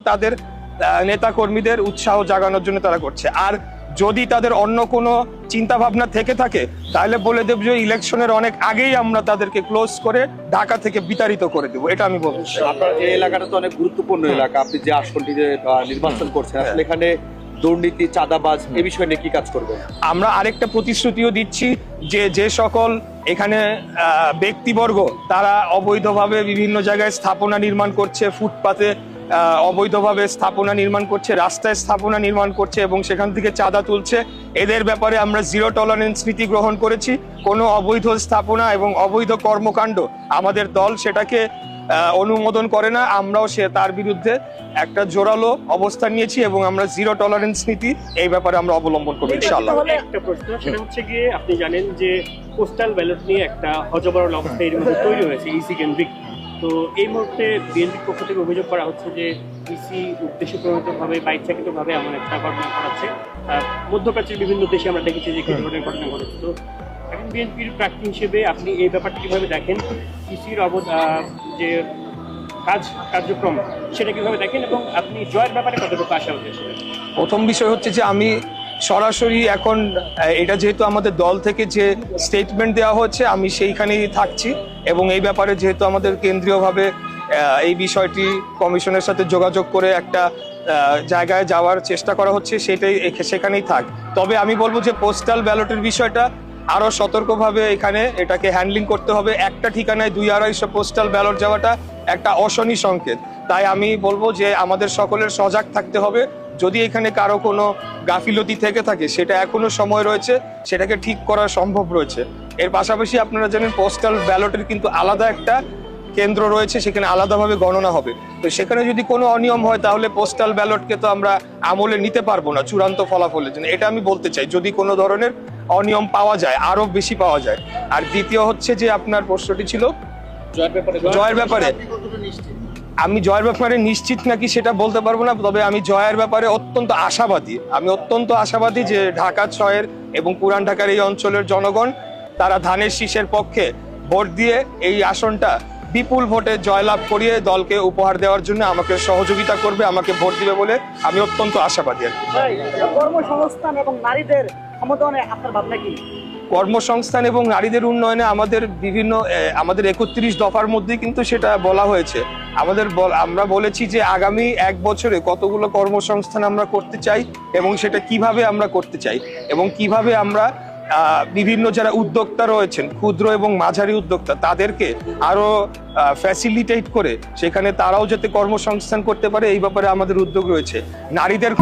তাদের নেতাকর্মীদের উৎসাহ জাগানোর জন্য তারা করছে। আর যদি তাদের অন্য কোনো চিন্তা ভাবনা থেকে থাকে তাহলে বলে দেব যে ইলেকশনের অনেক আগেই আমরা তাদেরকে ক্লোজ করে ঢাকা থেকে বিতাড়িত করে দেবো, এটা আমি বলতে চাই। আপনার এই এলাকাটা তো অনেক গুরুত্বপূর্ণ এলাকা, আপনি যে আসনটিতে নির্বাচন করছেন, আসলে এখানে দুর্নীতি, চাঁদাবাজ এই বিষয় নিয়ে কি কাজ করবেন? আমরা আরেকটা প্রতিশ্রুতিও দিচ্ছি যে যে সকল এখানে ব্যক্তিবর্গ তারা অবৈধভাবে বিভিন্ন জায়গায় স্থাপনা নির্মাণ করছে, ফুটপাতে অবৈধভাবে স্থাপনা নির্মাণ করছে, রাস্তায় স্থাপনা নির্মাণ করছে এবং সেখান থেকে চাঁদা তুলছে, এদের ব্যাপারে আমরা জিরো টলারেন্স নীতি গ্রহণ করেছি। কোনো অবৈধ স্থাপনা এবং অবৈধ কর্মকাণ্ড আমাদের দল সেটাকে অনুমোদন করে না। আমরাও তার বিরুদ্ধে একটা জোরালো অবস্থান নিয়েছি এবং আমরা জিরো টলারেন্স নীতি এই ব্যাপারে আমরা অবলম্বন করবো ইনশাআল্লাহ। একটা প্রশ্ন, সেটা হচ্ছে গিয়ে আপনি জানেন যে পোস্টাল ব্যালট নিয়ে একটা হযবরল অবস্থা এর মধ্যে তৈরি হয়েছে ইসি কেন্দ্রিক। তো এই মুহূর্তে বিএনপির পক্ষ থেকে অভিযোগ করা হচ্ছে যে ইসি উদ্দেশ্যপ্রণোদিতভাবে বা ইচ্ছাকৃতভাবে এমন একটা ঘটনা ঘটাচ্ছে। মধ্যপ্রাচ্যের বিভিন্ন দেশে আমরা দেখেছি যে কি ধরনের ঘটনা ঘটেছে। তো এখন বিএনপির প্রার্থী হিসেবে আপনি এই ব্যাপারটা কিভাবে দেখেন? ইসির যে কার্যক্রম সেটা কিভাবে দেখেন এবং আপনি জয়ের ব্যাপারে কতটুকু আশা হচ্ছে? প্রথম বিষয় হচ্ছে যে আমি সরাসরি এখন এটা যেহেতু আমাদের দল থেকে যে স্টেটমেন্ট দেওয়া হচ্ছে আমি সেইখানেই থাকছি এবং এই ব্যাপারে যেহেতু আমাদের কেন্দ্রীয়ভাবে এই বিষয়টি কমিশনের সাথে যোগাযোগ করে একটা জায়গায় যাওয়ার চেষ্টা করা হচ্ছে, সেখানেই থাক। তবে আমি বলবো যে পোস্টাল ব্যালটের বিষয়টা আরও সতর্কভাবে এখানে এটাকে হ্যান্ডলিং করতে হবে। একটা ঠিকানায় 200-250 পোস্টাল ব্যালট যাওয়াটা একটা অশনি সংকেত। তাই আমি বলবো যে আমাদের সকলের সজাগ থাকতে হবে। যদি এখানে কারো কোনো গাফিলতি থেকে থাকে সেটা এখনো সময় রয়েছে, সেটাকে ঠিক করা সম্ভব রয়েছে। এর পাশাপাশি আপনারা জানেন পোস্টাল ব্যালটের কিন্তু আলাদা একটা কেন্দ্র রয়েছে, সেখানে আলাদাভাবে গণনা হবে। তো সেখানে যদি কোনো অনিয়ম হয় তাহলে পোস্টাল ব্যালটকে তো আমরা আমলে নিতে পারবো না চূড়ান্ত ফলাফলের জন্য, এটা আমি বলতে চাই। যদি কোনো ধরনের অনিয়ম পাওয়া যায়, আরো বেশি পাওয়া যায়। আর দ্বিতীয় হচ্ছে যে আপনার প্রশ্নটি ছিল জয়ের ব্যাপারে। আমি জয়ের ব্যাপারে নিশ্চিত নাকি সেটা বলতে পারবো না, তবে আমি জয়ের ব্যাপারে অত্যন্ত আশাবাদী যে ঢাকা 6 এবং পুরান ঢাকার এই অঞ্চলের জনগণ তারা ধানের শীষের পক্ষে ভোট দিয়ে এই আসনটা বিপুল ভোটে জয়লাভ করিয়ে দলকে উপহার দেওয়ার জন্য আমাকে সহযোগিতা করবে, আমাকে ভোট দিবে বলে আমি অত্যন্ত আশাবাদী। কর্মসংস্থান এবং নারীদের ক্ষমতায়নে আপনার ভাবনা কি? কর্মসংস্থান এবং নারীদের উন্নয়নে আমাদের 31 দফার মধ্যে কিন্তু সেটা বলা হয়েছে। আমরা বলেছি যে আগামী 1 বছরে কতগুলো কর্মসংস্থান আমরা করতে চাই এবং সেটা কিভাবে আমরা করতে চাই এবং কিভাবে আমরা বিভিন্ন যারা উদ্যোক্তা রয়েছেন, ক্ষুদ্র এবং মাঝারি উদ্যোক্তা, তাদেরকে আরো ফ্যাসিলিটেট করে সেখানে তারাও যাতে কর্মসংস্থান করতে পারে এই ব্যাপারে আমাদের উদ্যোগ রয়েছে। নারীদের